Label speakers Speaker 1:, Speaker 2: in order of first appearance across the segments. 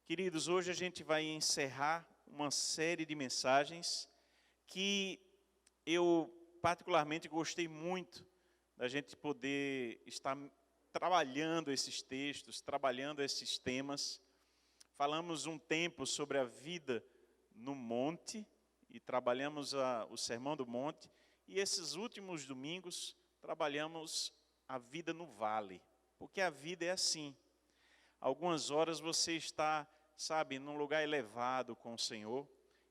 Speaker 1: Queridos, hoje a gente vai encerrar uma série de mensagens que eu particularmente gostei muito da gente poder estar trabalhando esses textos, trabalhando esses temas. Falamos um tempo sobre a vida no monte e trabalhamos o Sermão do Monte. E esses últimos domingos trabalhamos a vida no vale, porque a vida é assim. Algumas horas você está, num lugar elevado com o Senhor,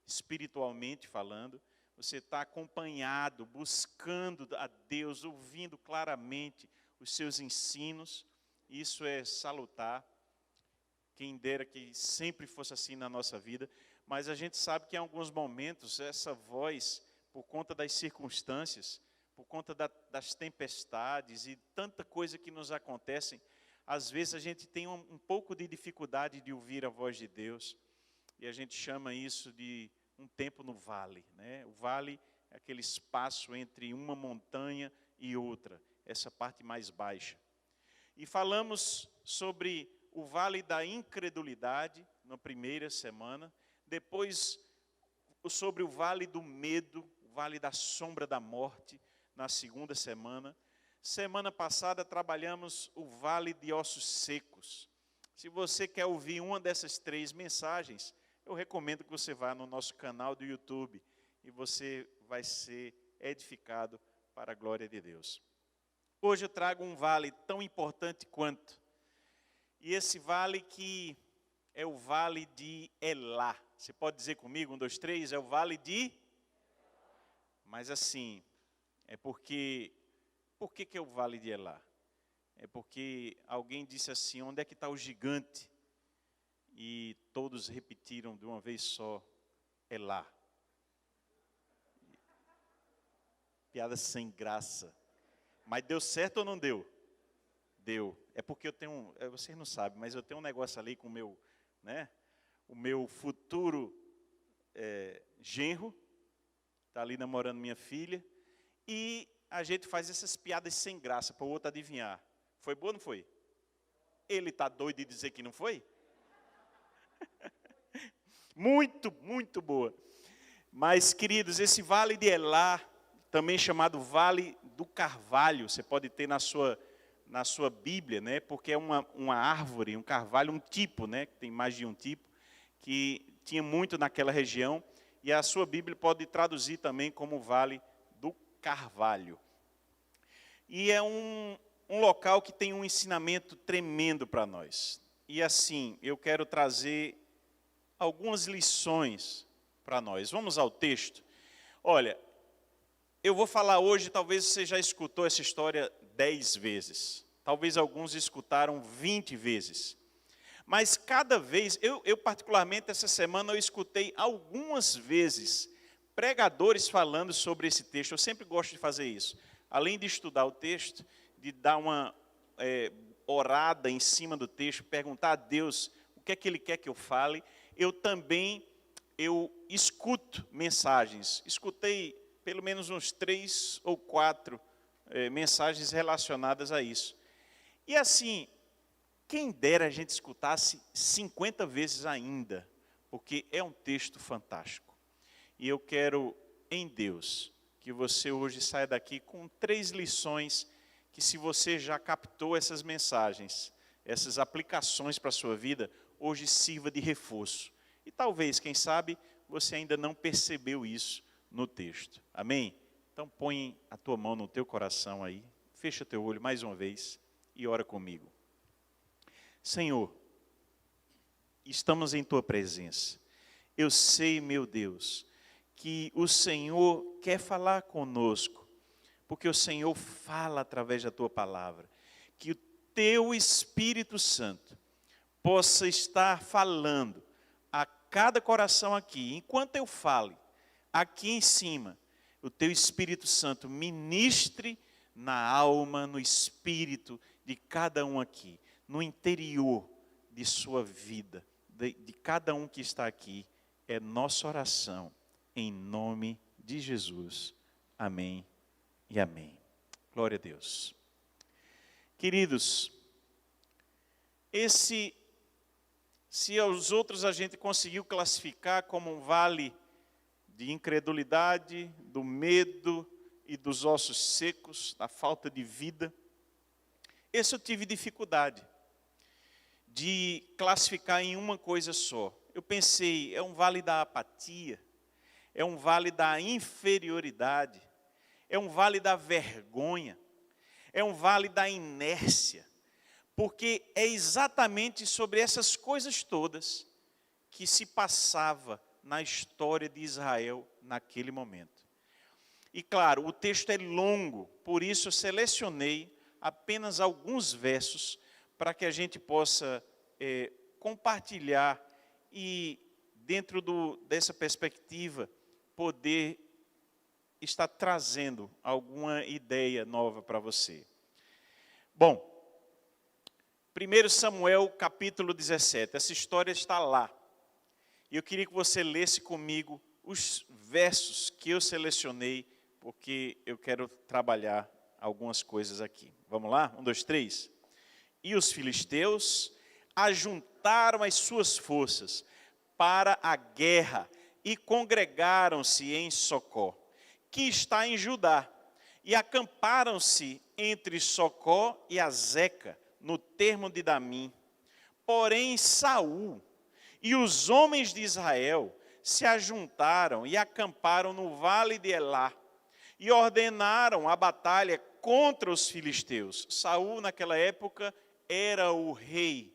Speaker 1: espiritualmente falando. Você está acompanhado, buscando a Deus, ouvindo claramente os seus ensinos. Isso é salutar. Quem dera que sempre fosse assim na nossa vida. Mas a gente sabe que em alguns momentos essa voz, por conta das circunstâncias, por conta das tempestades e tanta coisa que nos acontecem, às vezes a gente tem um pouco de dificuldade de ouvir a voz de Deus. E a gente chama isso de um tempo no vale, né? O vale é aquele espaço entre uma montanha e outra, essa parte mais baixa. E falamos sobre o vale da incredulidade na primeira semana, depois sobre o vale do medo, o vale da sombra da morte na segunda semana. Semana passada trabalhamos o vale de ossos secos. Se você quer ouvir uma dessas 3 mensagens, eu recomendo que você vá no nosso canal do YouTube e você vai ser edificado para a glória de Deus. Hoje eu trago um vale tão importante quanto. E esse vale que é o vale de Elá. Você pode dizer comigo, 1, 2, 3, é o vale de... Mas assim, é porque... Por que é o vale de Elá? É porque alguém disse assim, onde é que está o gigante? E todos repetiram de uma vez só, Elá. Piada sem graça. Mas deu certo ou não deu? Deu. É porque eu tenho, vocês não sabem, mas eu tenho um negócio ali com o meu, o meu futuro genro, está ali namorando minha filha, e a gente faz essas piadas sem graça para o outro adivinhar. Foi boa ou não foi? Ele está doido de dizer que não foi? Muito, muito boa. Mas, queridos, esse vale de Elá, também chamado Vale do Carvalho, você pode ter na sua Bíblia, né? Porque é uma árvore, um carvalho, um tipo, né? Tem mais de um tipo, que tinha muito naquela região. E a sua Bíblia pode traduzir também como Vale do Carvalho. E é um local que tem um ensinamento tremendo para nós. E assim, eu quero trazer algumas lições para nós. Vamos ao texto. Olha, eu vou falar hoje, talvez você já escutou essa história 10 vezes. Talvez alguns escutaram 20 vezes. Mas cada vez, eu particularmente essa semana eu escutei algumas vezes pregadores falando sobre esse texto. Eu sempre gosto de fazer isso. Além de estudar o texto, de dar uma orada em cima do texto, perguntar a Deus o que é que Ele quer que eu fale, eu escuto mensagens. Escutei pelo menos uns 3 ou 4 mensagens relacionadas a isso. E assim, quem dera a gente escutasse 50 vezes ainda, porque é um texto fantástico. E eu quero, em Deus, que você hoje saia daqui com 3 lições, que se você já captou essas mensagens, essas aplicações para a sua vida, hoje sirva de reforço. E talvez, quem sabe, você ainda não percebeu isso no texto. Amém? Então põe a tua mão no teu coração aí, fecha teu olho mais uma vez e ora comigo. Senhor, estamos em tua presença. Eu sei, meu Deus, que o Senhor quer falar conosco, porque o Senhor fala através da tua palavra. Que o teu Espírito Santo possa estar falando a cada coração aqui. Enquanto eu fale, aqui em cima, o teu Espírito Santo ministre na alma, no espírito de cada um aqui, no interior de sua vida, de cada um que está aqui. É nossa oração, em nome de Jesus. Amém e amém. Glória a Deus. Queridos, esse Se os outros a gente conseguiu classificar como um vale de incredulidade, do medo e dos ossos secos, da falta de vida, esse eu tive dificuldade de classificar em uma coisa só. Eu pensei, é um vale da apatia, é um vale da inferioridade, é um vale da vergonha, é um vale da inércia, porque é exatamente sobre essas coisas todas que se passava na história de Israel naquele momento. E claro, o texto é longo, por isso eu selecionei apenas alguns versos para que a gente possa compartilhar e, dentro dessa perspectiva, poder estar trazendo alguma ideia nova para você. Bom, 1 Samuel capítulo 17, essa história está lá. E eu queria que você lesse comigo os versos que eu selecionei, porque eu quero trabalhar algumas coisas aqui. Vamos lá? 1, 2, 3. E os filisteus ajuntaram as suas forças para a guerra e congregaram-se em Socó, que está em Judá, e acamparam-se entre Socó e Azeca, no termo de Damim. Porém Saul e os homens de Israel se ajuntaram e acamparam no vale de Elá, e ordenaram a batalha contra os filisteus. Saul, naquela época, era o rei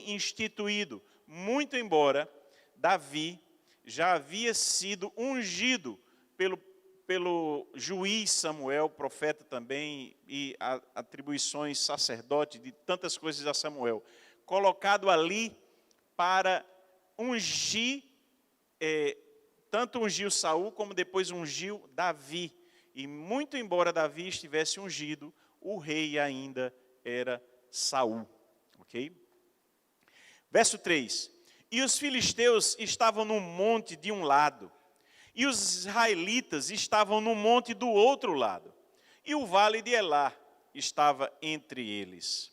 Speaker 1: instituído, muito embora Davi já havia sido ungido pelo juiz Samuel, profeta também, e atribuições sacerdote de tantas coisas a Samuel, colocado ali para ungir, tanto ungiu Saul, como depois ungiu Davi. E muito embora Davi estivesse ungido, o rei ainda era Saul. Ok? Verso 3. E os filisteus estavam no monte de um lado, e os israelitas estavam no monte do outro lado, e o vale de Elá estava entre eles.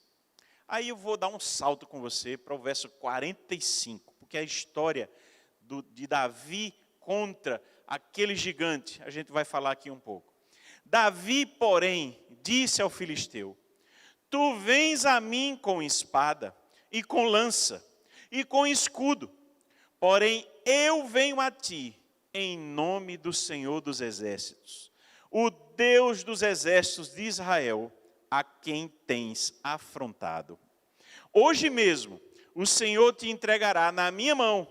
Speaker 1: Aí eu vou dar um salto com você para o verso 45, porque a história de Davi contra aquele gigante, a gente vai falar aqui um pouco. Davi, porém, disse ao filisteu: tu vens a mim com espada, e com lança, e com escudo, porém eu venho a ti em nome do Senhor dos Exércitos, o Deus dos Exércitos de Israel, a quem tens afrontado. Hoje mesmo o Senhor te entregará na minha mão,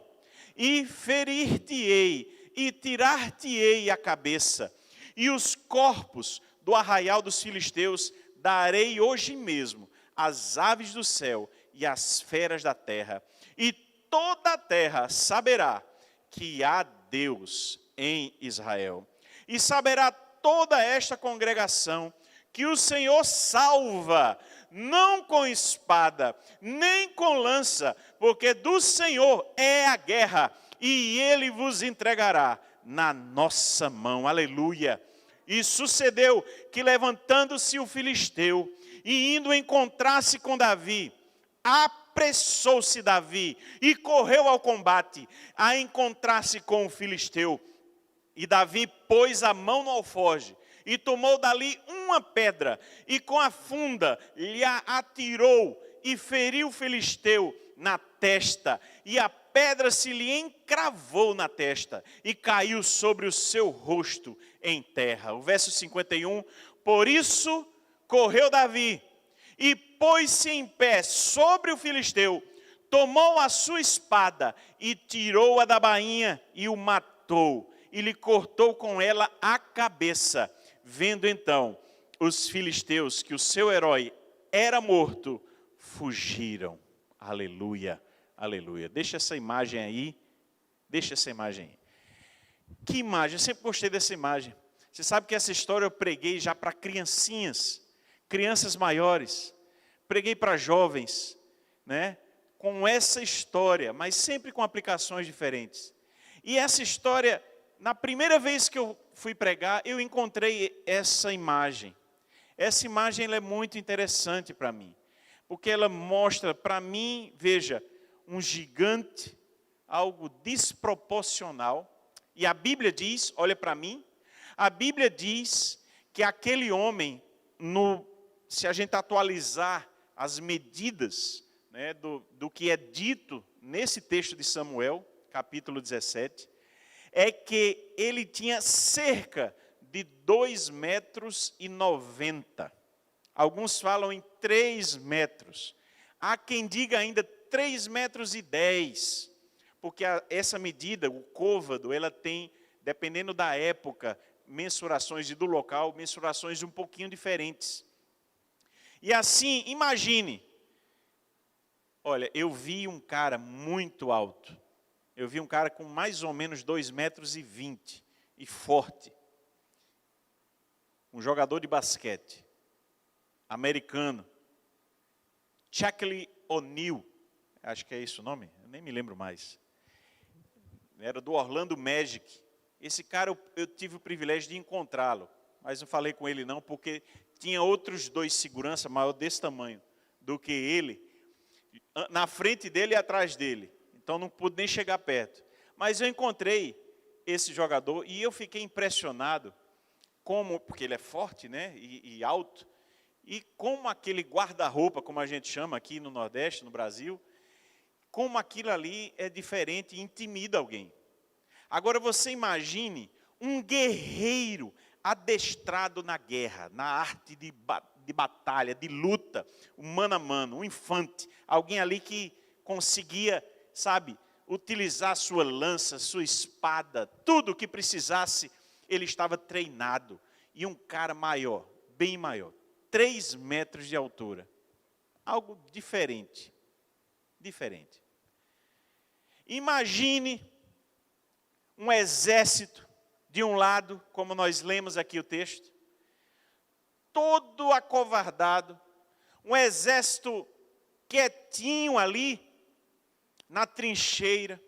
Speaker 1: e ferir-te-ei, e tirar-te-ei a cabeça, e os corpos do arraial dos filisteus darei hoje mesmo às aves do céu e às feras da terra, e toda a terra saberá que há Deus em Israel. E saberá toda esta congregação que o Senhor salva, não com espada, nem com lança, porque do Senhor é a guerra, e Ele vos entregará na nossa mão. Aleluia! E sucedeu que, levantando-se o filisteu e indo encontrar-se com Davi, apressou-se Davi e correu ao combate, a encontrar-se com o filisteu. E Davi pôs a mão no alforje, e tomou dali uma pedra, e com a funda lhe a atirou, e feriu o filisteu na testa, e a pedra se lhe encravou na testa, e caiu sobre o seu rosto em terra. O verso 51, por isso correu Davi, e pôs-se em pé sobre o filisteu, tomou a sua espada, e tirou-a da bainha, e o matou, e lhe cortou com ela a cabeça. Vendo então os filisteus que o seu herói era morto, fugiram. Aleluia, aleluia. Deixa essa imagem aí. Deixa essa imagem aí. Que imagem, eu sempre gostei dessa imagem. Você sabe que essa história eu preguei já para criancinhas, crianças maiores. Preguei para jovens, né? Com essa história, mas sempre com aplicações diferentes. E essa história, na primeira vez que eu fui pregar, eu encontrei essa imagem. Essa imagem ela é muito interessante para mim, porque ela mostra para mim, veja, um gigante, algo desproporcional. E a Bíblia diz, olha para mim, a Bíblia diz que aquele homem, se a gente atualizar as medidas, né, do que é dito nesse texto de Samuel, capítulo 17, é que ele tinha cerca de 2,90 metros. Alguns falam em 3 metros. Há quem diga ainda 3,10 metros, porque essa medida, o côvado, ela tem, dependendo da época, mensurações e do local, mensurações um pouquinho diferentes. E assim, imagine, olha, eu vi um cara muito alto. Eu vi um cara com mais ou menos 2,20 metros e forte. Um jogador de basquete, americano, Shaquille O'Neal, acho que é esse o nome, eu nem me lembro mais. Era do Orlando Magic. Esse cara eu tive o privilégio de encontrá-lo, mas não falei com ele não, porque tinha outros 2 seguranças maior desse tamanho do que ele, na frente dele e atrás dele. Então não pude nem chegar perto. Mas eu encontrei esse jogador e eu fiquei impressionado, porque ele é forte, né, e alto, e como aquele guarda-roupa, como a gente chama aqui no Nordeste, no Brasil, como aquilo ali é diferente e intimida alguém. Agora você imagine um guerreiro adestrado na guerra, na arte de batalha, de luta, um mano a mano, um infante, alguém ali que conseguia, sabe, utilizar sua lança, sua espada, tudo o que precisasse, ele estava treinado. E um cara maior, bem maior, 3 metros de altura, algo diferente, diferente. Imagine um exército de um lado, como nós lemos aqui o texto, todo acovardado, um exército quietinho ali, na trincheira,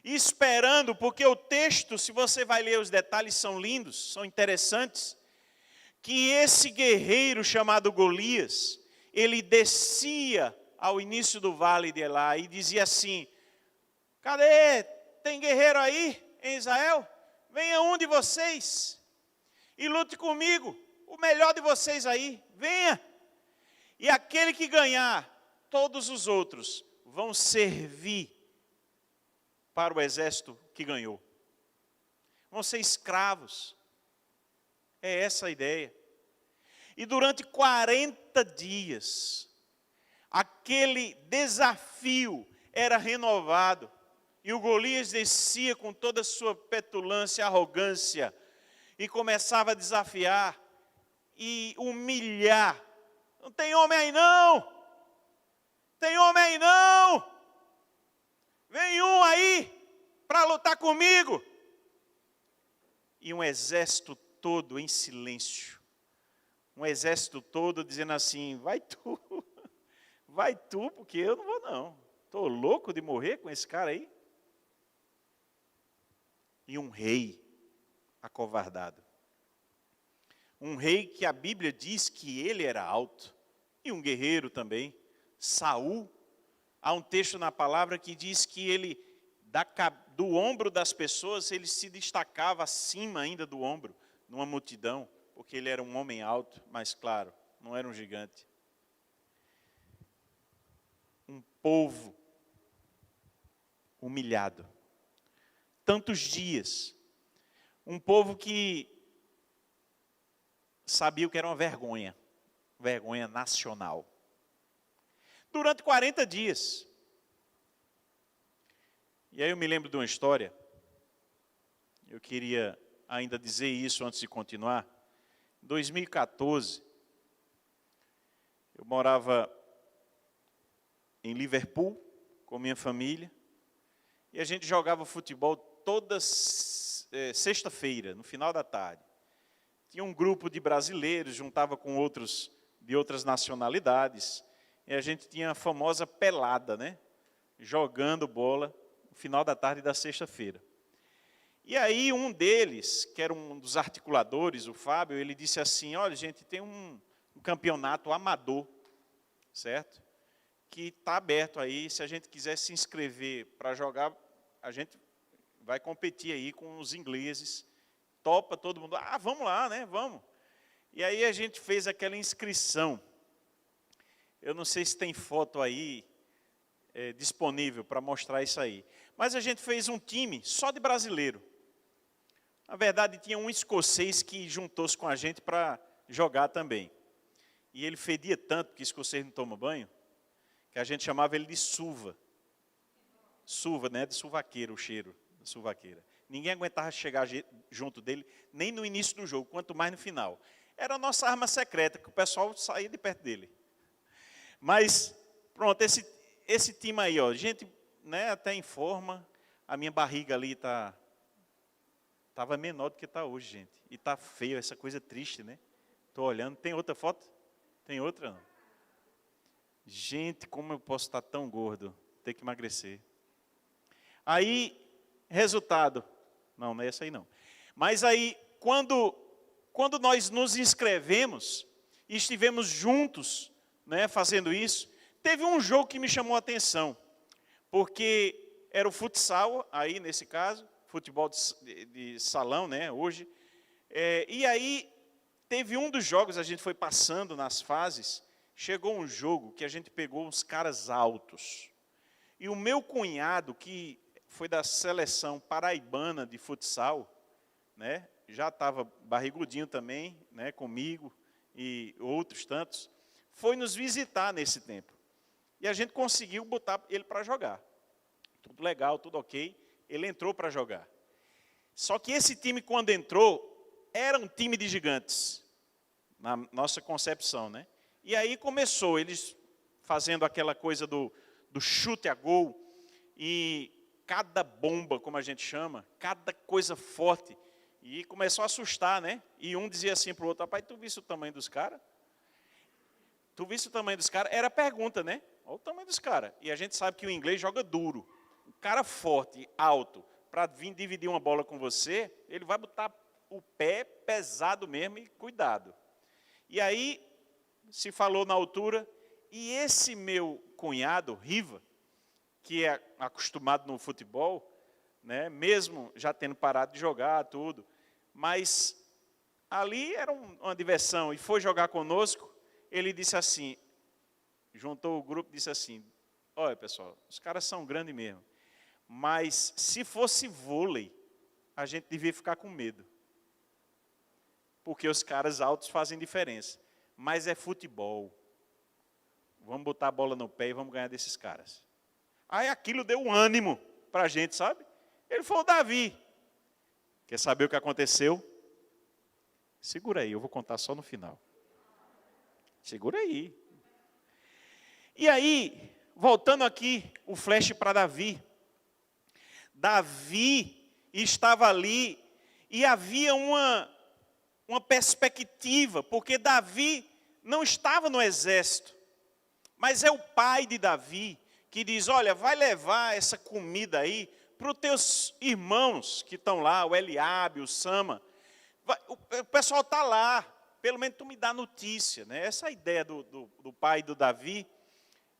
Speaker 1: esperando, porque o texto, se você vai ler os detalhes, são lindos, são interessantes, que esse guerreiro chamado Golias, ele descia ao início do vale de Elá e dizia assim: cadê? Tem guerreiro aí em Israel? Venha um de vocês e lute comigo, o melhor de vocês aí, venha. E aquele que ganhar, todos os outros vão servir para o exército que ganhou. Vão ser escravos. É essa a ideia. E durante 40 dias, aquele desafio era renovado. E o Golias descia com toda a sua petulância, arrogância, e começava a desafiar e humilhar. Não tem homem aí não! Tem homem aí não! Vem um aí para lutar comigo! E um exército todo em silêncio. Um exército todo dizendo assim: vai tu, porque eu não vou não. Estou louco de morrer com esse cara aí. E um rei acovardado. Um rei que a Bíblia diz que ele era alto. E um guerreiro também. Saul. Há um texto na palavra que diz que ele, do ombro das pessoas, ele se destacava acima ainda do ombro, numa multidão, porque ele era um homem alto, mas claro, não era um gigante. Um povo humilhado. Tantos dias. Um povo que sabia o que era uma vergonha nacional. Durante 40 dias. E aí eu me lembro de uma história. Eu queria ainda dizer isso antes de continuar. Em 2014, eu morava em Liverpool com minha família. E a gente jogava futebol toda sexta-feira, no final da tarde. Tinha um grupo de brasileiros, juntava com outros de outras nacionalidades. E a gente tinha a famosa pelada, né? Jogando bola no final da tarde da sexta-feira. E aí um deles, que era um dos articuladores, o Fábio, ele disse assim: olha, gente, tem um campeonato amador, certo? que está aberto aí. Se a gente quiser se inscrever para jogar, a gente vai competir aí com os ingleses. Topa todo mundo. Ah, vamos lá, né? Vamos. E aí a gente fez aquela inscrição. Eu não sei se tem foto aí disponível para mostrar isso aí. Mas a gente fez um time só de brasileiro. Na verdade, tinha um escocês que juntou-se com a gente para jogar também. E ele fedia tanto, porque escocês não toma banho, que a gente chamava ele de suva. Suva, né? De suvaqueira, o cheiro da suvaqueira. Ninguém aguentava chegar junto dele, nem no início do jogo, quanto mais no final. Era a nossa arma secreta, que o pessoal saía de perto dele. Mas, pronto, esse time aí, ó, gente, né, até em forma, a minha barriga ali estava menor do que está hoje, gente. E está feio, essa coisa triste, né? Estou olhando, tem outra foto? Tem outra? Não? Gente, como eu posso estar tão gordo? Ter que emagrecer. Aí, resultado. Não é essa aí não. Mas aí, quando nós nos inscrevemos e estivemos juntos, né, fazendo isso, teve um jogo que me chamou a atenção. Porque era o futsal, aí nesse caso, futebol de salão, né, hoje. E aí, teve um dos jogos, a gente foi passando nas fases, chegou um jogo que a gente pegou uns caras altos. E o meu cunhado, que foi da seleção paraibana de futsal, né, já estava barrigudinho também, né, comigo e outros tantos, foi nos visitar nesse tempo. E a gente conseguiu botar ele para jogar. Tudo legal, tudo ok. Ele entrou para jogar. Só que esse time, quando entrou, era um time de gigantes, na nossa concepção, né? E aí começou, eles fazendo aquela coisa do chute a gol, e cada bomba, como a gente chama, cada coisa forte, e começou a assustar, né? E um dizia assim para o outro: rapaz, tu viste o tamanho dos caras? Tu viste o tamanho dos caras? Era pergunta, né? Olha o tamanho dos caras. E a gente sabe que o inglês joga duro. Um cara forte, alto, para vir dividir uma bola com você, ele vai botar o pé pesado mesmo e cuidado. E aí, se falou na altura, e esse meu cunhado, Riva, que é acostumado no futebol, né, mesmo já tendo parado de jogar, tudo, mas ali era uma diversão, e foi jogar conosco, ele disse assim, juntou o grupo e disse assim: olha pessoal, os caras são grandes mesmo, mas se fosse vôlei, a gente devia ficar com medo. Porque os caras altos fazem diferença. Mas é futebol. Vamos botar a bola no pé e vamos ganhar desses caras. Aí aquilo deu um ânimo para a gente, sabe? Ele falou: Davi, quer saber o que aconteceu? Segura aí, eu vou contar só no final. Segura aí. E aí, voltando aqui, o flash para Davi. Davi estava ali e havia uma perspectiva, porque Davi não estava no exército, mas é o pai de Davi que diz: olha, vai levar essa comida aí para os teus irmãos que estão lá, o Eliabe, o Sama. O pessoal está lá, pelo menos tu me dá notícia, né? Essa ideia do pai do Davi,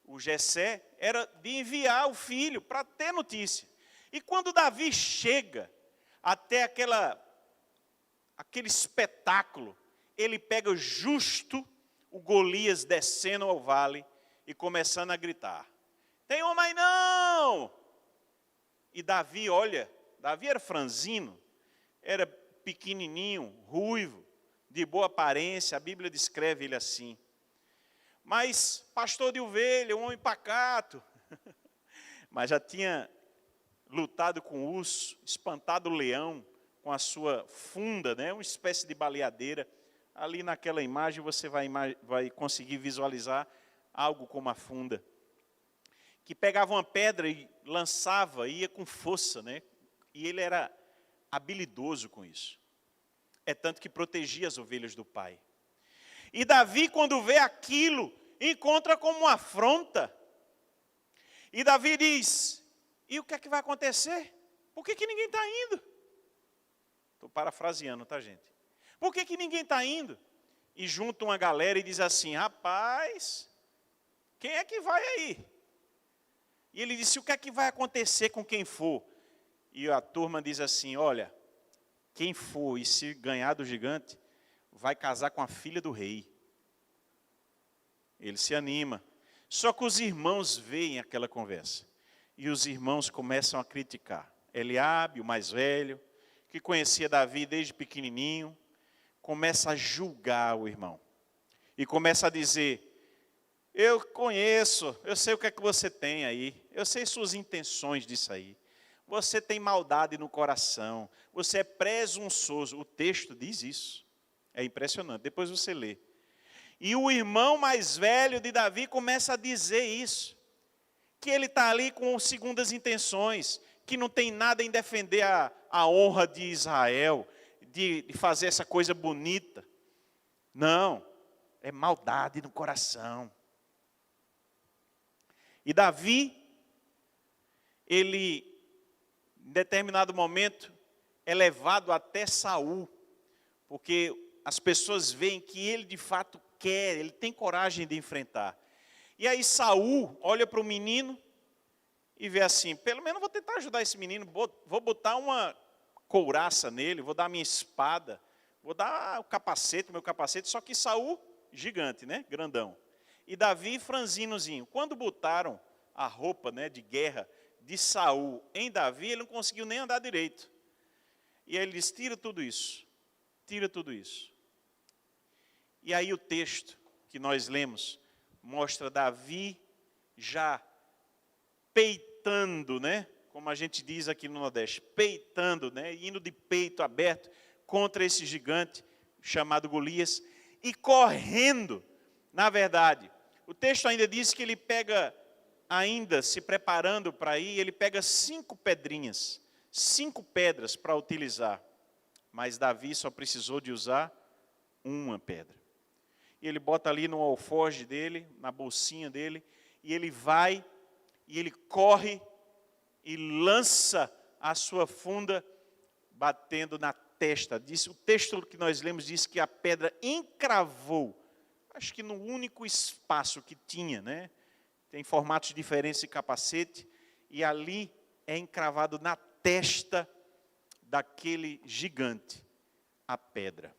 Speaker 1: o Jessé, era de enviar o filho para ter notícia. E quando Davi chega até aquele espetáculo, ele pega justo o Golias descendo ao vale e começando a gritar: tem homem aí não! E Davi, olha, Davi era franzino, era pequenininho, ruivo, de boa aparência, a Bíblia descreve ele assim. Mas pastor de ovelha, um homem pacato, mas já tinha lutado com o urso, espantado o leão com a sua funda, né, uma espécie de baleadeira. Ali naquela imagem você vai conseguir visualizar algo como a funda. Que pegava uma pedra e lançava, ia com força, né? E ele era habilidoso com isso. É tanto que protegia as ovelhas do pai. E Davi, quando vê aquilo, encontra como uma afronta. E Davi diz: e o que é que vai acontecer? Por que ninguém está indo? Estou parafraseando, tá, gente? Por que ninguém está indo? E junta uma galera e diz assim: rapaz, quem é que vai aí? E ele disse, o que é que vai acontecer com quem for? E a turma diz assim, olha, quem for e se ganhar do gigante, vai casar com a filha do rei. Ele se anima. Só que os irmãos veem aquela conversa. E os irmãos começam a criticar. Eliabe, o mais velho, que conhecia Davi desde pequenininho, começa a julgar o irmão. E começa a dizer, eu conheço, eu sei o que é que você tem aí. Eu sei suas intenções disso aí. Você tem maldade no coração. Você é presunçoso. O texto diz isso. É impressionante. Depois você lê. E o irmão mais velho de Davi começa a dizer isso. Que ele está ali com segundas intenções. Que não tem nada em defender a honra de Israel. De fazer essa coisa bonita. Não. É maldade no coração. E Davi, ele, em determinado momento, é levado até Saul, porque as pessoas veem que ele de fato quer, ele tem coragem de enfrentar. E aí Saul olha para o menino e vê assim, pelo menos vou tentar ajudar esse menino, vou botar uma couraça nele, vou dar minha espada, vou dar o capacete, meu capacete, só que Saul, gigante, né, grandão. E Davi, franzinozinho. Quando botaram a roupa, né, de guerra de Saul em Davi, ele não conseguiu nem andar direito. E aí ele diz, tira tudo isso. Tira tudo isso. E aí o texto que nós lemos mostra Davi já peitando, né? Como a gente diz aqui no Nordeste, peitando, né? Indo de peito aberto contra esse gigante chamado Golias e correndo. Na verdade, o texto ainda diz que ele pega, ainda se preparando para ir, ele pega 5 pedrinhas, 5 pedras para utilizar. Mas Davi só precisou de usar uma pedra. E ele bota ali no alforje dele, na bolsinha dele, e ele vai, e ele corre, e lança a sua funda, batendo na testa. O texto que nós lemos diz que a pedra encravou, acho que no único espaço que tinha, né? Tem formatos diferentes de capacete, e ali é encravado na testa daquele gigante, a pedra.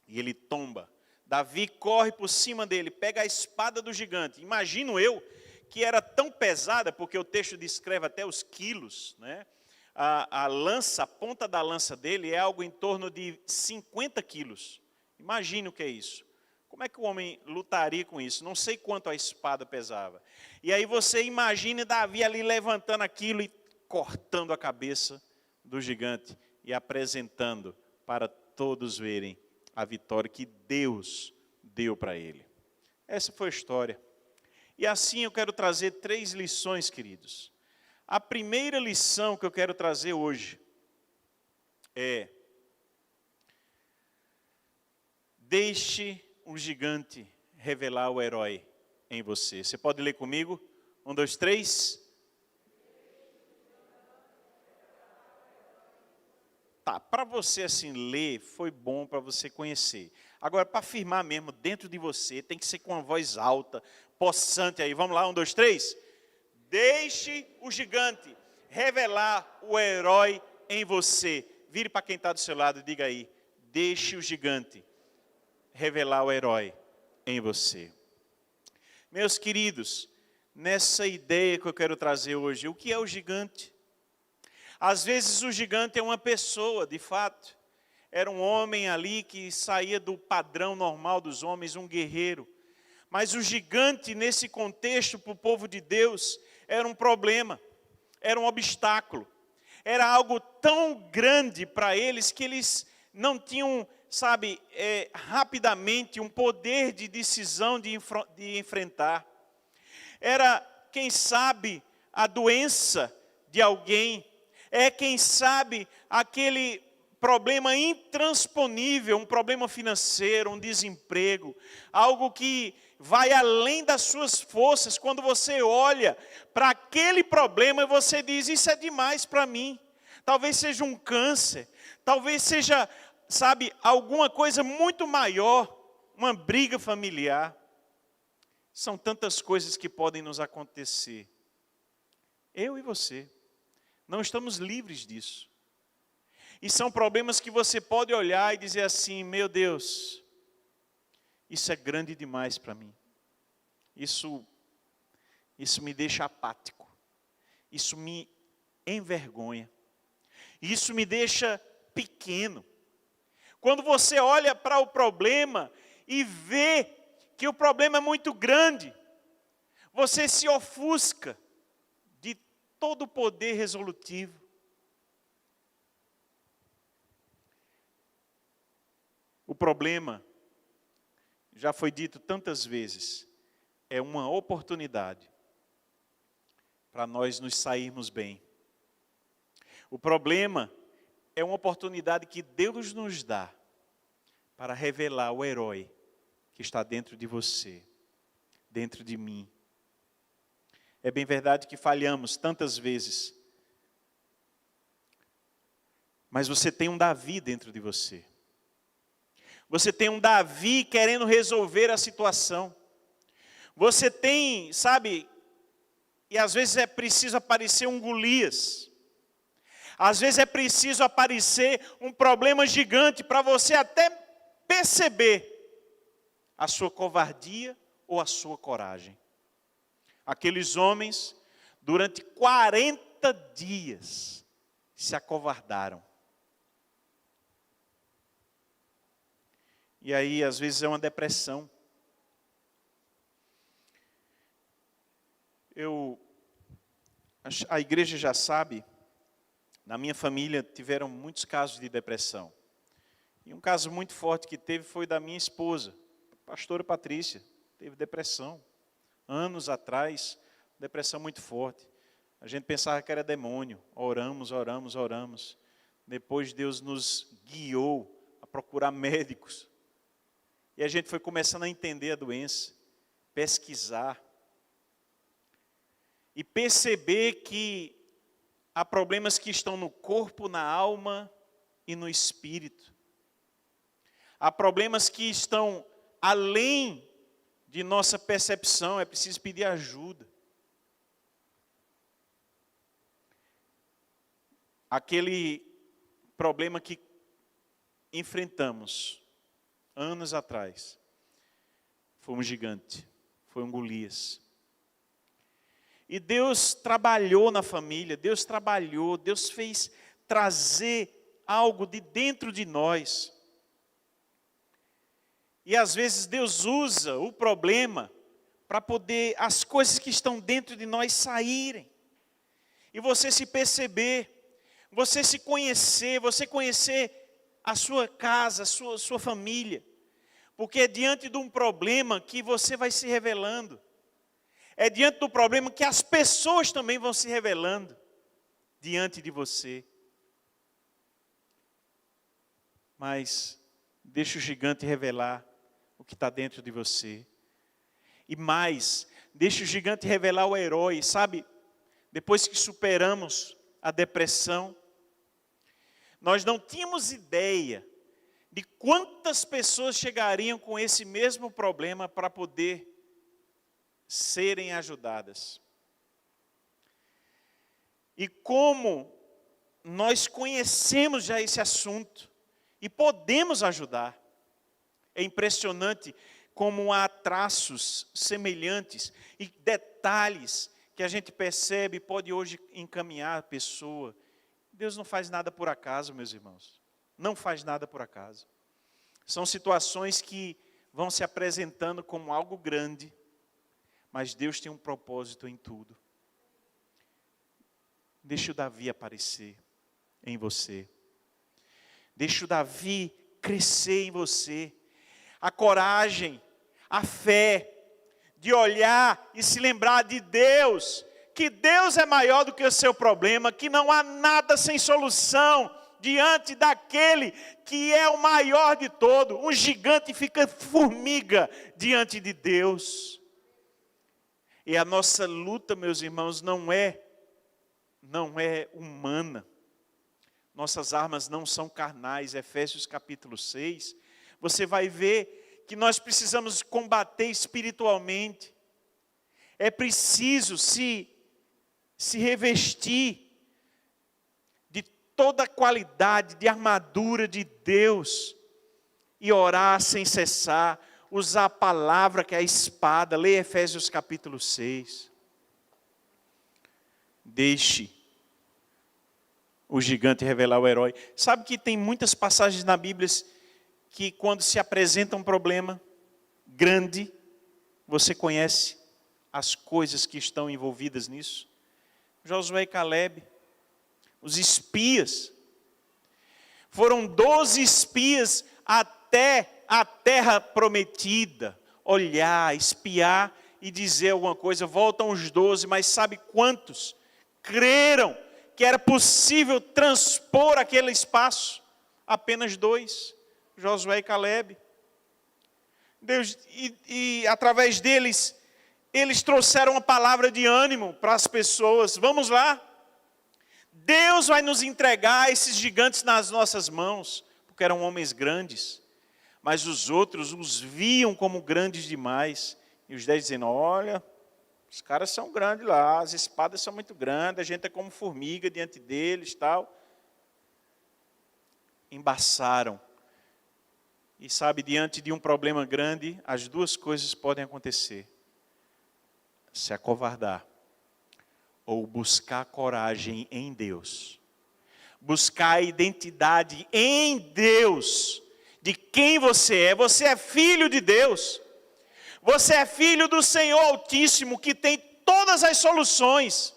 Speaker 1: E ele tomba. Davi corre por cima dele, pega a espada do gigante. Imagino eu que era tão pesada, porque o texto descreve até os quilos, né? A lança, a ponta da lança dele é algo em torno de 50 quilos. Imagine o que é isso. Como é que o homem lutaria com isso? Não sei quanto a espada pesava. E aí você imagine Davi ali levantando aquilo e cortando a cabeça do gigante e apresentando para todos verem a vitória que Deus deu para ele. Essa foi a história. E assim eu quero trazer 3 lições, queridos. A primeira lição que eu quero trazer hoje é: deixe o gigante revelar o herói em você. Você pode ler comigo? 1, 2, 3. Tá, para você assim ler, foi bom para você conhecer. Agora, para afirmar mesmo dentro de você, tem que ser com uma voz alta, possante aí. Vamos lá, 1, 2, 3. Deixe o gigante revelar o herói em você. Vire para quem está do seu lado e diga aí: deixe o gigante revelar o herói em você. Meus queridos, nessa ideia que eu quero trazer hoje, o que é o gigante? Às vezes o gigante é uma pessoa, de fato. Era um homem ali que saía do padrão normal dos homens, um guerreiro. Mas o gigante, nesse contexto, para o povo de Deus, era um problema, era um obstáculo. Era algo tão grande para eles que eles não tinham, rapidamente um poder de decisão de enfrentar. Era, quem sabe, a doença de alguém. É, quem sabe, aquele problema intransponível, um problema financeiro, um desemprego, algo que vai além das suas forças. Quando você olha para aquele problema e você diz, isso é demais para mim. Talvez seja um câncer, talvez seja, alguma coisa muito maior, uma briga familiar. São tantas coisas que podem nos acontecer. Eu e você não estamos livres disso. E são problemas que você pode olhar e dizer assim: meu Deus, isso é grande demais para mim. Isso me deixa apático. Isso me envergonha. Isso me deixa pequeno. Quando você olha para o problema e vê que o problema é muito grande, você se ofusca de todo o poder resolutivo. O problema, já foi dito tantas vezes, é uma oportunidade para nós nos sairmos bem. O problema é uma oportunidade que Deus nos dá para revelar o herói que está dentro de você, dentro de mim. É bem verdade que falhamos tantas vezes, mas você tem um Davi dentro de você. Você tem um Davi querendo resolver a situação. Você tem, sabe, e às vezes é preciso aparecer um Golias. Às vezes é preciso aparecer um problema gigante para você até perceber a sua covardia ou a sua coragem. Aqueles homens, durante 40 dias, se acovardaram. E aí, às vezes, é uma depressão. A igreja já sabe, na minha família tiveram muitos casos de depressão. E um caso muito forte que teve foi da minha esposa, a pastora Patrícia, teve depressão. Anos atrás, depressão muito forte. A gente pensava que era demônio, oramos. Depois Deus nos guiou a procurar médicos. E a gente foi começando a entender a doença, pesquisar. E perceber que há problemas que estão no corpo, na alma e no espírito. Há problemas que estão além de nossa percepção, é preciso pedir ajuda. Aquele problema que enfrentamos anos atrás foi um gigante, foi um Golias. E Deus trabalhou na família, Deus fez trazer algo de dentro de nós. E às vezes Deus usa o problema para poder as coisas que estão dentro de nós saírem. E você se perceber, você se conhecer, você conhecer a sua casa, a sua família. Porque é diante de um problema que você vai se revelando. É diante do problema que as pessoas também vão se revelando diante de você. Mas deixa o gigante revelar o que está dentro de você. E mais, deixa o gigante revelar o herói, sabe? Depois que superamos a depressão, nós não tínhamos ideia de quantas pessoas chegariam com esse mesmo problema para poder serem ajudadas. E como nós conhecemos já esse assunto e podemos ajudar. É impressionante como há traços semelhantes e detalhes que a gente percebe e pode hoje encaminhar a pessoa. Deus não faz nada por acaso, meus irmãos. Não faz nada por acaso. São situações que vão se apresentando como algo grande, mas Deus tem um propósito em tudo. Deixa o Davi aparecer em você. Deixa o Davi crescer em você. A coragem, a fé de olhar e se lembrar de Deus, que Deus é maior do que o seu problema, que não há nada sem solução diante daquele que é o maior de todo. Um gigante fica formiga diante de Deus. E a nossa luta, meus irmãos, não é humana. Nossas armas não são carnais. Efésios capítulo 6. Você vai ver que nós precisamos combater espiritualmente. É preciso se revestir de toda a qualidade de armadura de Deus e orar sem cessar, usar a palavra que é a espada. Leia Efésios capítulo 6. Deixe o gigante revelar o herói. Sabe que tem muitas passagens na Bíblia que quando se apresenta um problema grande, você conhece as coisas que estão envolvidas nisso? Josué e Caleb, os espias, foram 12 espias até a terra prometida, olhar, espiar e dizer alguma coisa. Voltam os 12, mas sabe quantos creram que era possível transpor aquele espaço? Apenas 2, Josué e Caleb. Deus, e através deles, eles trouxeram uma palavra de ânimo para as pessoas. Vamos lá, Deus vai nos entregar esses gigantes nas nossas mãos, porque eram homens grandes, mas os outros os viam como grandes demais, e os 10 dizendo, olha, os caras são grandes lá, as espadas são muito grandes, a gente é como formiga diante deles, tal. Embaçaram. E sabe, diante de um problema grande, as duas coisas podem acontecer. Se acovardar, ou buscar coragem em Deus. Buscar a identidade em Deus, de quem você é. Você é filho de Deus. Você é filho do Senhor Altíssimo, que tem todas as soluções.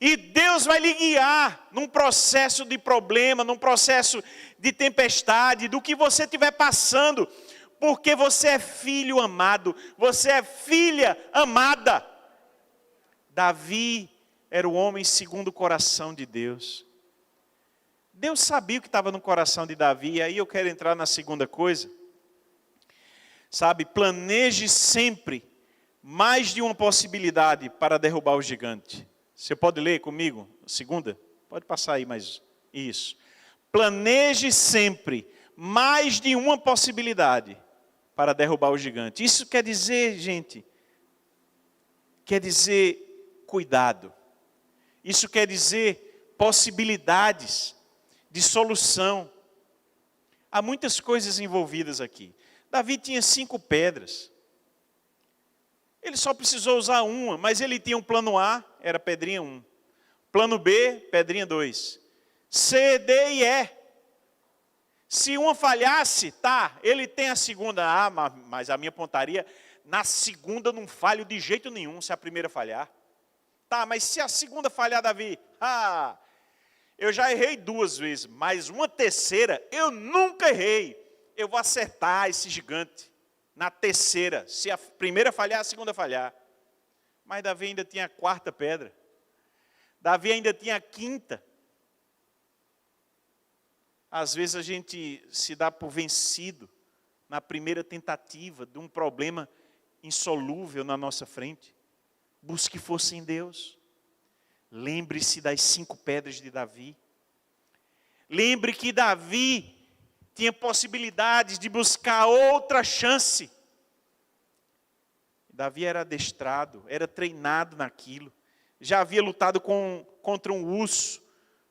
Speaker 1: E Deus vai lhe guiar num processo de problema, num processo de tempestade, do que você estiver passando, porque você é filho amado, você é filha amada. Davi era o homem segundo o coração de Deus. Deus sabia o que estava no coração de Davi, e aí eu quero entrar na segunda coisa. Sabe, planeje sempre mais de uma possibilidade para derrubar o gigante. Você pode ler comigo? Segunda? Pode passar aí mais. Isso. Planeje sempre mais de uma possibilidade para derrubar o gigante. Isso quer dizer, gente, quer dizer cuidado. Isso quer dizer possibilidades de solução. Há muitas coisas envolvidas aqui. Davi tinha 5 pedras. Ele só precisou usar uma, mas ele tinha um plano A, era pedrinha 1. Plano B, pedrinha 2. C, D e E. Se uma falhasse, tá, ele tem a segunda. Ah, mas a minha pontaria, na segunda não falho de jeito nenhum, se a primeira falhar. Tá, mas se a segunda falhar, Davi, eu já errei 2 vezes, mas uma terceira eu nunca errei. Eu vou acertar esse gigante na terceira. Se a primeira falhar, a segunda falhar. Mas Davi ainda tinha a 4ª pedra. Davi ainda tinha a 5ª. Às vezes a gente se dá por vencido na primeira tentativa de um problema insolúvel na nossa frente. Busque força em Deus. Lembre-se das 5 pedras de Davi. Lembre que Davi tinha possibilidades de buscar outra chance. Davi era adestrado, era treinado naquilo. Já havia lutado contra um urso,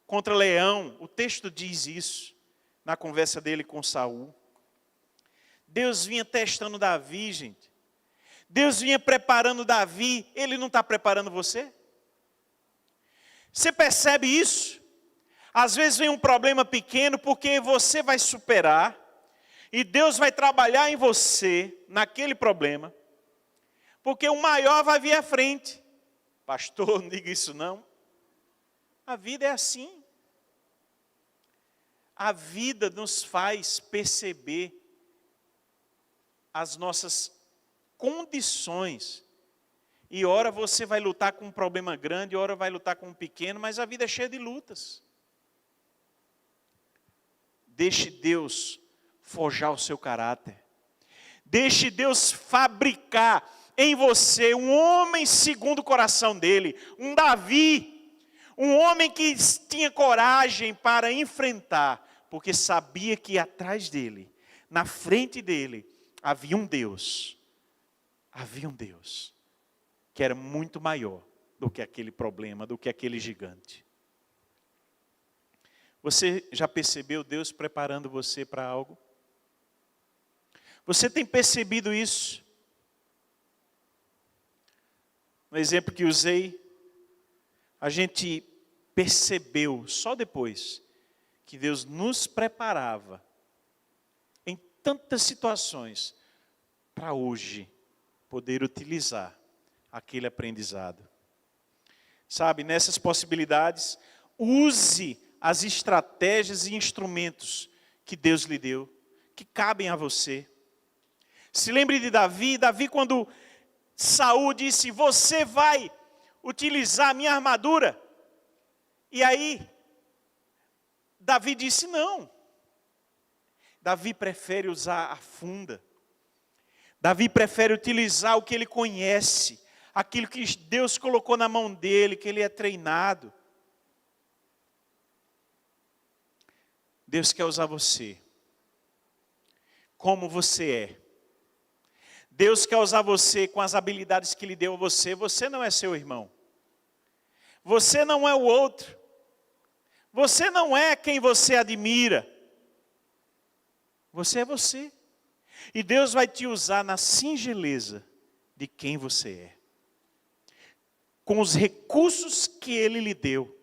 Speaker 1: contra leão. O texto diz isso na conversa dele com Saul. Deus vinha testando Davi, gente. Deus vinha preparando Davi. Ele não está preparando você? Você percebe isso? Às vezes vem um problema pequeno porque você vai superar e Deus vai trabalhar em você naquele problema, porque o maior vai vir à frente. Pastor, não diga isso não. A vida é assim. A vida nos faz perceber as nossas condições. E ora você vai lutar com um problema grande, ora vai lutar com um pequeno, mas a vida é cheia de lutas. Deixe Deus forjar o seu caráter. Deixe Deus fabricar em você um homem segundo o coração dele. Um Davi. Um homem que tinha coragem para enfrentar. Porque sabia que atrás dele, na frente dele, havia um Deus. Havia um Deus. que era muito maior do que aquele problema, do que aquele gigante. Você já percebeu Deus preparando você para algo? Você tem percebido isso? No exemplo que usei, a gente percebeu só depois que Deus nos preparava em tantas situações para hoje poder utilizar aquele aprendizado. Sabe, nessas possibilidades, use as estratégias e instrumentos que Deus lhe deu, que cabem a você. Se lembre de Davi. Davi, quando Saul disse, você vai utilizar a minha armadura. E aí, Davi disse, não. Davi prefere usar a funda. Davi prefere utilizar o que ele conhece, aquilo que Deus colocou na mão dele, que ele é treinado. Deus quer usar você, como você é. Deus quer usar você com as habilidades que Ele deu a você. Você não é seu irmão. Você não é o outro. Você não é quem você admira. Você é você. E Deus vai te usar na singeleza de quem você é. Com os recursos que Ele lhe deu.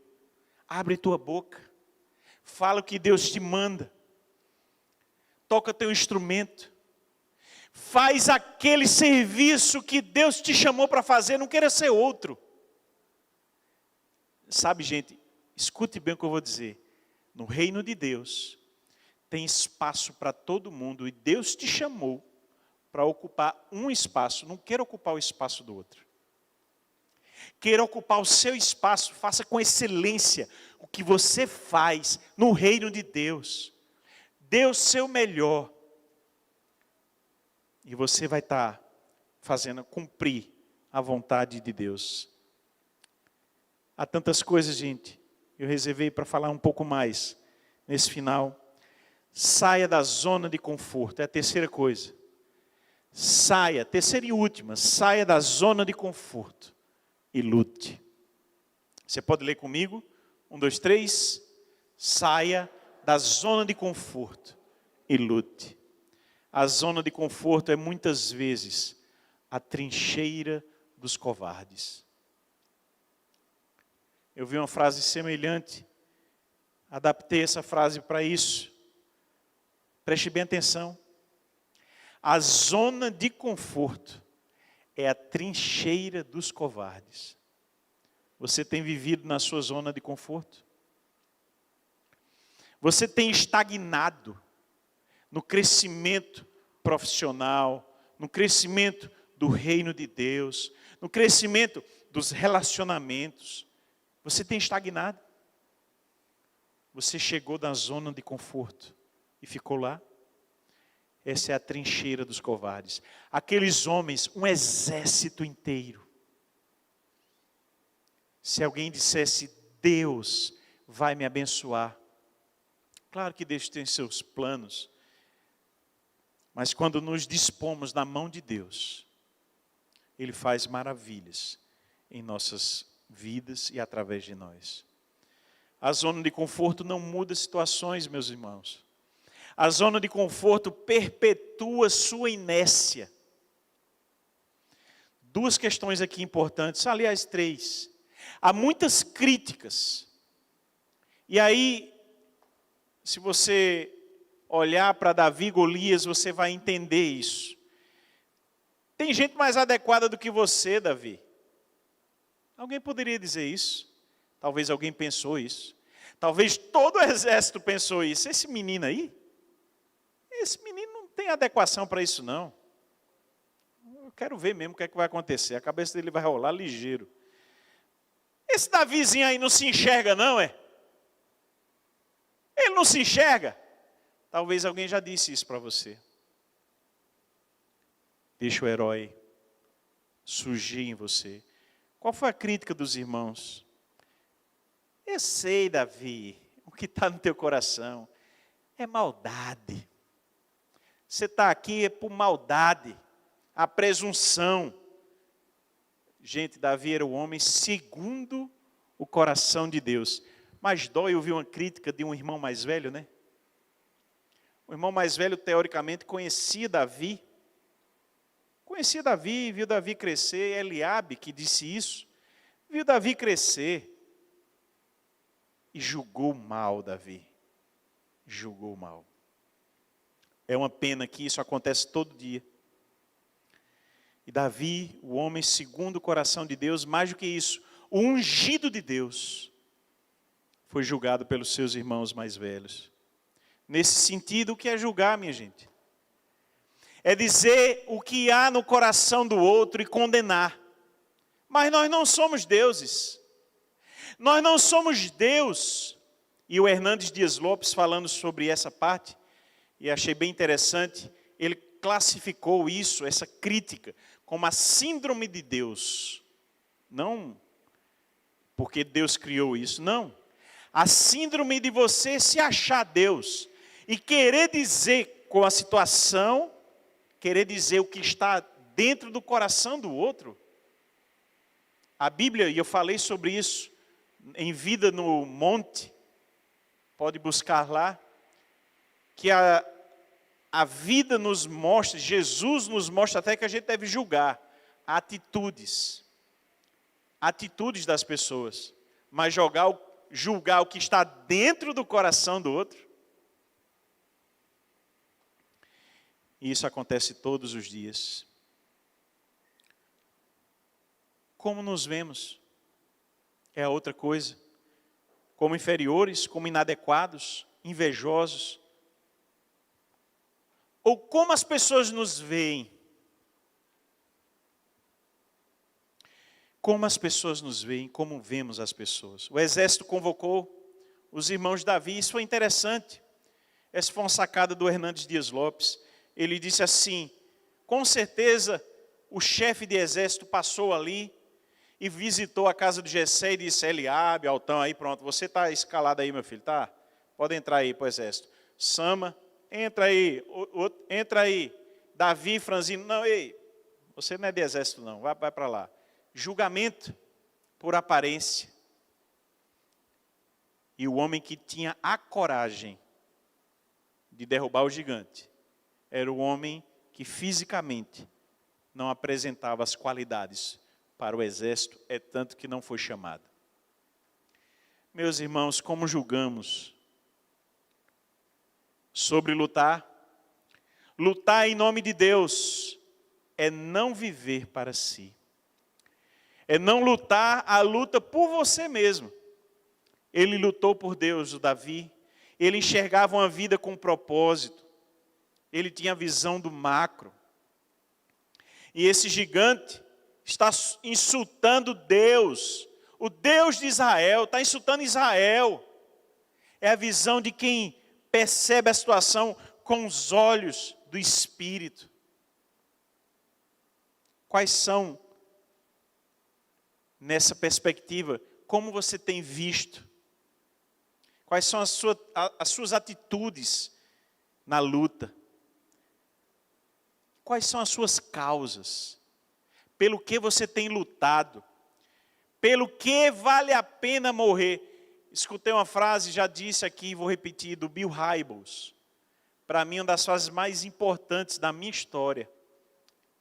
Speaker 1: Abre tua boca. Fala o que Deus te manda. Toca teu instrumento. Faz aquele serviço que Deus te chamou para fazer. Não queira ser outro. Sabe, gente, escute bem o que eu vou dizer. No reino de Deus, tem espaço para todo mundo. E Deus te chamou para ocupar um espaço. Não queira ocupar o espaço do outro. Queira ocupar o seu espaço. Faça com excelência o que você faz no reino de Deus. Dê o seu melhor. E você vai estar fazendo cumprir a vontade de Deus. Há tantas coisas, gente. Eu reservei para falar um pouco mais nesse final. Saia da zona de conforto. É a terceira coisa. Saia, terceira e última. Saia da zona de conforto e lute. Você pode ler comigo? 1, 2, 3. Saia da zona de conforto e lute. A zona de conforto é muitas vezes a trincheira dos covardes. Eu vi uma frase semelhante, adaptei essa frase para isso. Preste bem atenção. A zona de conforto é a trincheira dos covardes. Você tem vivido na sua zona de conforto? Você tem estagnado no crescimento profissional, no crescimento do reino de Deus, no crescimento dos relacionamentos. Você tem estagnado? Você chegou na zona de conforto e ficou lá? Essa é a trincheira dos covardes. Aqueles homens, um exército inteiro. Se alguém dissesse, Deus vai me abençoar. Claro que Deus tem seus planos. Mas quando nos dispomos na mão de Deus, Ele faz maravilhas em nossas vidas e através de nós. A zona de conforto não muda situações, meus irmãos. A zona de conforto perpetua sua inércia. 2 questões aqui importantes, aliás 3. Há muitas críticas. E aí, se você olhar para Davi e Golias, você vai entender isso. Tem gente mais adequada do que você, Davi. Alguém poderia dizer isso? Talvez alguém pensou isso. Talvez todo o exército pensou isso. Esse menino aí, esse menino não tem adequação para isso não. Eu quero ver mesmo o que é que vai acontecer. A cabeça dele vai rolar ligeiro. Esse Davizinho aí não se enxerga não, é? Ele não se enxerga? Talvez alguém já disse isso para você. Deixa o herói surgir em você. Qual foi a crítica dos irmãos? Eu sei, Davi, o que está no teu coração é maldade. Você está aqui é por maldade, a presunção. Gente, Davi era o homem segundo o coração de Deus. Mas dói ouvir uma crítica de um irmão mais velho, né? O irmão mais velho, teoricamente, conhecia Davi, viu Davi crescer. Eliabe, que disse isso, viu Davi crescer e julgou mal Davi. Julgou mal. É uma pena que isso acontece todo dia. E Davi, o homem segundo o coração de Deus, mais do que isso, o ungido de Deus, foi julgado pelos seus irmãos mais velhos. Nesse sentido, o que é julgar, minha gente? É dizer o que há no coração do outro e condenar. Mas nós não somos deuses. Nós não somos Deus. E o Hernandes Dias Lopes, falando sobre essa parte, e achei bem interessante, ele classificou isso, essa crítica, como a síndrome de Deus. Não porque Deus criou isso, não. A síndrome de você se achar Deus e querer dizer com a situação, querer dizer o que está dentro do coração do outro. A Bíblia, e eu falei sobre isso em Vida no Monte, pode buscar lá, que a vida nos mostra, Jesus nos mostra até que a gente deve julgar atitudes das pessoas, mas julgar o que está dentro do coração do outro. E isso acontece todos os dias. Como nos vemos é a outra coisa. Como inferiores, como inadequados, invejosos. Ou como as pessoas nos veem. Como as pessoas nos veem, como vemos as pessoas. O exército convocou os irmãos de Davi, isso foi interessante. Essa foi uma sacada do Hernandes Dias Lopes. Ele disse assim, com certeza o chefe de exército passou ali e visitou a casa de Jessé e disse, Eliabe, Altão, aí pronto, você está escalado aí, meu filho, tá? Pode entrar aí para o exército. Sama, entra aí, entra aí. Davi, Franzino, não, ei, você não é de exército não, vai para lá. Julgamento por aparência. E o homem que tinha a coragem de derrubar o gigante era o homem que fisicamente não apresentava as qualidades para o exército, é tanto que não foi chamado. Meus irmãos, como julgamos sobre lutar? Lutar em nome de Deus é não viver para si. É não lutar a luta por você mesmo. Ele lutou por Deus, o Davi. Ele enxergava uma vida com propósito. Ele tinha a visão do macro. E esse gigante está insultando Deus. O Deus de Israel está insultando Israel. É a visão de quem percebe a situação com os olhos do Espírito. Quais são, nessa perspectiva, como você tem visto? Quais são as suas atitudes na luta? Quais são as suas causas? Pelo que você tem lutado? Pelo que vale a pena morrer? Escutei uma frase, já disse aqui, vou repetir, do Bill Hybels. Para mim, uma das frases mais importantes da minha história.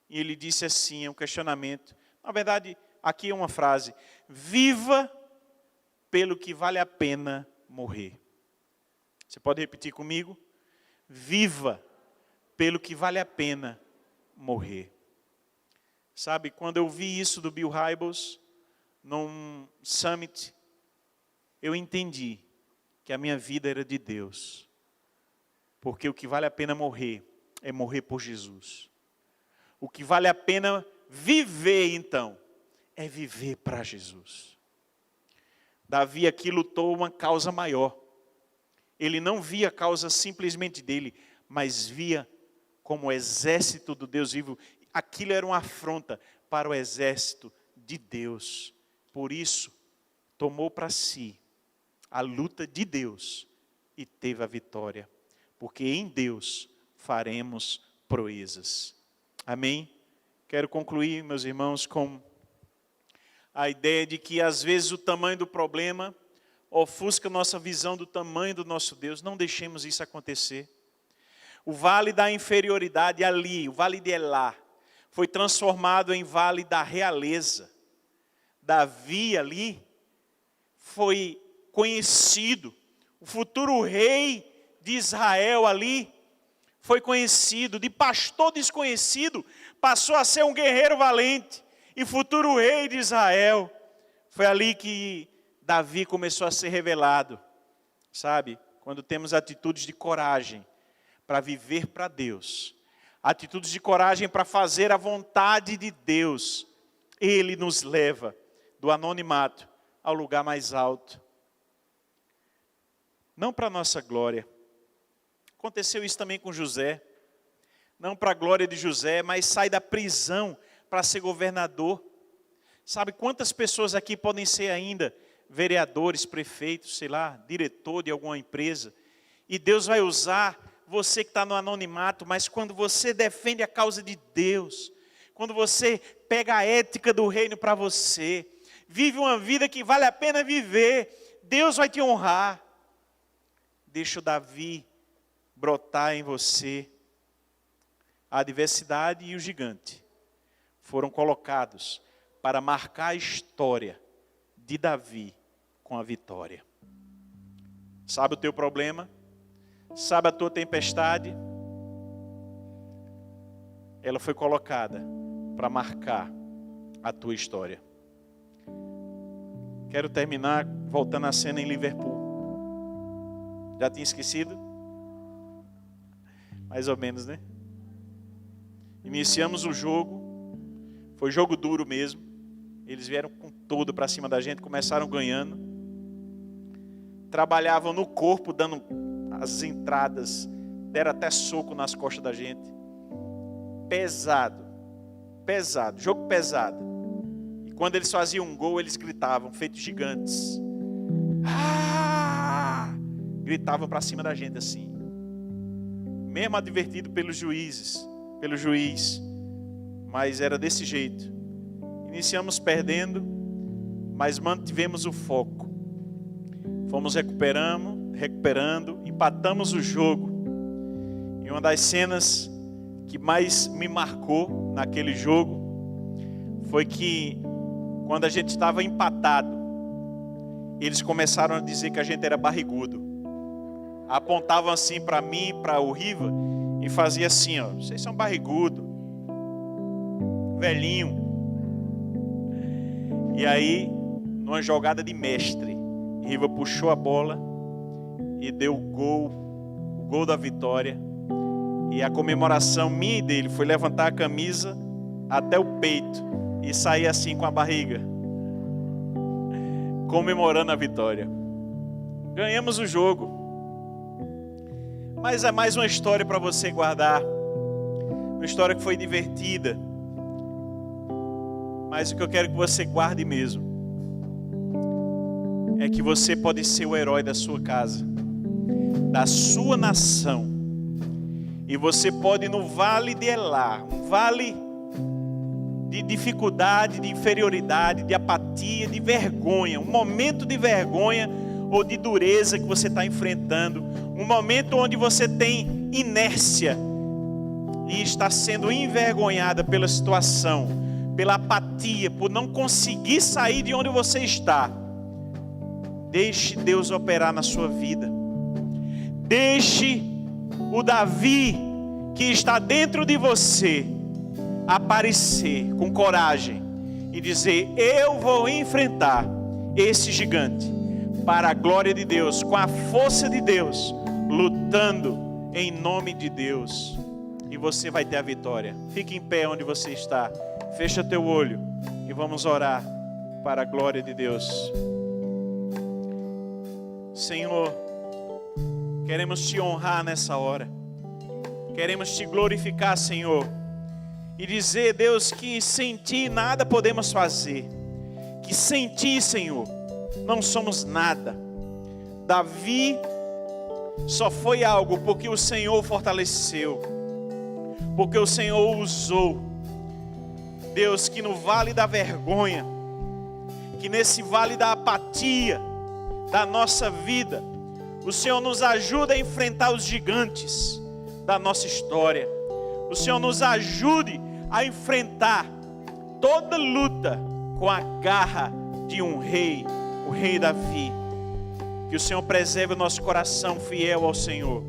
Speaker 1: E ele disse assim, é um questionamento. Na verdade, aqui é uma frase. Viva pelo que vale a pena morrer. Você pode repetir comigo? Viva pelo que vale a pena morrer. Sabe, quando eu vi isso do Bill Hybels, num summit, eu entendi que a minha vida era de Deus. Porque o que vale a pena morrer é morrer por Jesus. O que vale a pena viver, então, é viver para Jesus. Davi aqui lutou uma causa maior. Ele não via a causa simplesmente dele, mas via como o exército do Deus vivo. Aquilo era uma afronta para o exército de Deus. Por isso, tomou para si a luta de Deus e teve a vitória. Porque em Deus faremos proezas. Amém? Quero concluir, meus irmãos, com A ideia de que às vezes o tamanho do problema ofusca nossa visão do tamanho do nosso Deus. Não deixemos isso acontecer. O vale da inferioridade ali, o vale de Elá, foi transformado em vale da realeza. Davi ali foi conhecido. O futuro rei de Israel ali foi conhecido. De pastor desconhecido, passou a ser um guerreiro valente e futuro rei de Israel. Foi ali que Davi começou a ser revelado. Sabe, quando temos atitudes de coragem para viver para Deus, atitudes de coragem para fazer a vontade de Deus, Ele nos leva do anonimato ao lugar mais alto. Não para a nossa glória. Aconteceu isso também com José. Não para a glória de José, mas sai da prisão para ser governador. Sabe quantas pessoas aqui podem ser ainda vereadores, prefeitos, sei lá, diretor de alguma empresa. E Deus vai usar você que está no anonimato, mas quando você defende a causa de Deus, quando você pega a ética do reino para você, vive uma vida que vale a pena viver, Deus vai te honrar. Deixa o Davi brotar em você. A adversidade e o gigante foram colocados para marcar a história de Davi com a vitória. Sabe o teu problema? Sabe a tua tempestade? Ela foi colocada para marcar a tua história. Quero terminar voltando à cena em Liverpool. Já tinha esquecido? Mais ou menos, né? Iniciamos o jogo. Foi jogo duro mesmo. Eles vieram com tudo para cima da gente, começaram ganhando. Trabalhavam no corpo, dando as entradas, deram até soco nas costas da gente. Pesado, pesado, jogo pesado. E quando eles faziam um gol, eles gritavam, feitos gigantes. Ah! Gritavam para cima da gente assim. Mesmo advertido pelos juízes, pelo juiz, mas era desse jeito. Iniciamos perdendo, mas mantivemos o foco. Fomos recuperando, empatamos o jogo. E uma das cenas que mais me marcou naquele jogo foi que quando a gente estava empatado, eles começaram a dizer que a gente era barrigudo. Apontavam assim para mim, para o Riva, e fazia assim, ó, vocês são barrigudo, velhinho. E aí, numa jogada de mestre, Riva puxou a bola e deu o gol da vitória. E a comemoração minha e dele foi levantar a camisa até o peito e sair assim com a barriga, comemorando a vitória. Ganhamos o jogo. Mas é mais uma história para você guardar. Uma história que foi divertida. Mas o que eu quero que você guarde mesmo é que você pode ser o herói da sua casa, da sua nação. E você pode ir no vale de Elá, um vale de dificuldade, de inferioridade, de apatia, de vergonha, um momento de vergonha ou de dureza que você está enfrentando, um momento onde você tem inércia e está sendo envergonhada pela situação, pela apatia, por não conseguir sair de onde você está. Deixe Deus operar na sua vida. Deixe o Davi que está dentro de você aparecer com coragem e dizer: eu vou enfrentar esse gigante para a glória de Deus, com a força de Deus, lutando em nome de Deus. E você vai ter a vitória. Fique em pé onde você está. Fecha teu olho e vamos orar para a glória de Deus. Senhor, queremos te honrar nessa hora. Queremos te glorificar, Senhor. E dizer, Deus, que sem ti nada podemos fazer. Que sem ti, Senhor, não somos nada. Davi só foi algo porque o Senhor o fortaleceu. Porque o Senhor o usou. Deus, que no vale da vergonha, que nesse vale da apatia da nossa vida, o Senhor nos ajuda a enfrentar os gigantes da nossa história. O Senhor nos ajude a enfrentar toda luta com a garra de um rei, o rei Davi. Que o Senhor preserve o nosso coração fiel ao Senhor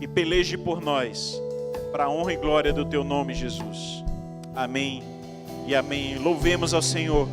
Speaker 1: e peleje por nós, para a honra e glória do teu nome, Jesus. Amém e amém. Louvemos ao Senhor.